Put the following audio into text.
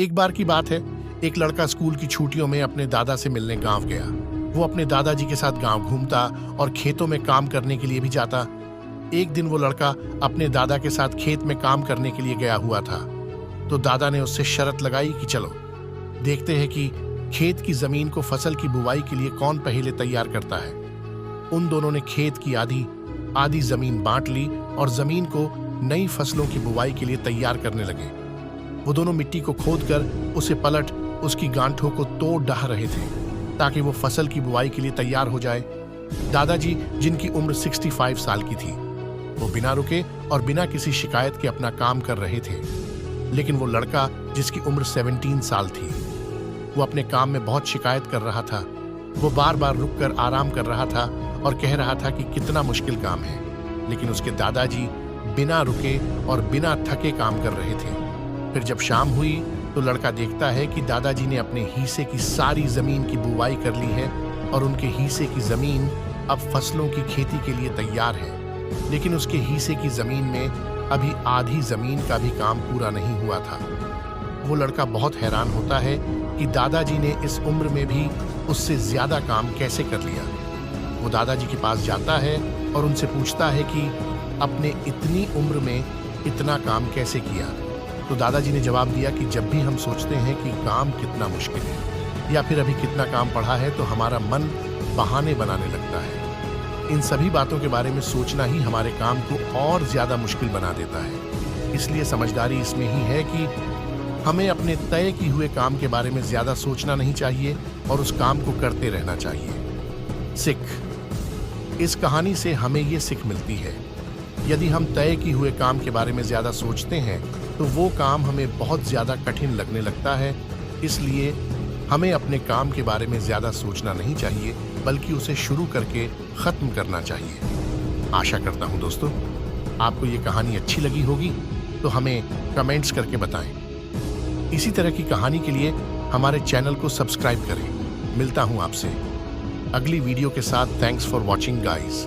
एक बार की बात है, एक लड़का स्कूल की छुट्टियों में अपने दादा से मिलने गांव गया। वो अपने दादाजी के साथ गांव घूमता और खेतों में काम करने के लिए भी जाता। एक दिन वो लड़का अपने दादा के साथ खेत में काम करने के लिए गया हुआ था। तो दादा ने उससे शर्त लगाई कि चलो देखते हैं कि खेत की जमीन को फसल की बुवाई के लिए कौन पहले तैयार करता है। उन दोनों ने खेत की आधी जमीन बांट ली और जमीन को नई फसलों की बुवाई के लिए तैयार करने लगे। वो दोनों मिट्टी को खोदकर उसे पलट उसकी गांठों को तोड़ डाह रहे थे ताकि वो फसल की बुवाई के लिए तैयार हो जाए। दादाजी, जिनकी उम्र 65 साल की थी, वो बिना रुके और बिना किसी शिकायत के अपना काम कर रहे थे। लेकिन वो लड़का, जिसकी उम्र 17 साल थी, वो अपने काम में बहुत शिकायत कर रहा था। वो बार बार रुककर आराम कर रहा था और कह रहा था कि कितना मुश्किल काम है। लेकिन उसके दादाजी बिना रुके और बिना थके काम कर रहे थे। फिर जब शाम हुई तो लड़का देखता है कि दादाजी ने अपने हिस्से की सारी जमीन की बुवाई कर ली है और उनके हिस्से की जमीन अब फसलों की खेती के लिए तैयार है। लेकिन उसके हिस्से की जमीन में अभी आधी जमीन का भी काम पूरा नहीं हुआ था। वो लड़का बहुत हैरान होता है कि दादाजी ने इस उम्र में भी उससे ज्यादा काम कैसे कर लिया। वो दादाजी के पास जाता है और उनसे पूछता है कि अपने इतनी उम्र में इतना काम कैसे किया। तो दादाजी ने जवाब दिया कि जब भी हम सोचते हैं कि काम कितना मुश्किल है या फिर अभी कितना काम पड़ा है तो हमारा मन बहाने बनाने लगता है। इन सभी बातों के बारे में सोचना ही हमारे काम को और ज्यादा मुश्किल बना देता है। इसलिए समझदारी इसमें ही है कि हमें अपने तय किए हुए काम के बारे में ज्यादा सोचना नहीं चाहिए और उस काम को करते रहना चाहिए। सिख, इस कहानी से हमें ये सीख मिलती है, यदि हम तय किए हुए काम के बारे में ज्यादा सोचते हैं तो वो काम हमें बहुत ज्यादा कठिन लगने लगता है। इसलिए हमें अपने काम के बारे में ज्यादा सोचना नहीं चाहिए, बल्कि उसे शुरू करके खत्म करना चाहिए। आशा करता हूं दोस्तों आपको ये कहानी अच्छी लगी होगी, तो हमें कमेंट्स करके बताएं। इसी तरह की कहानी के लिए हमारे चैनल को सब्सक्राइब करें। मिलता हूं आपसे अगली वीडियो के साथ। Thanks for watching guys.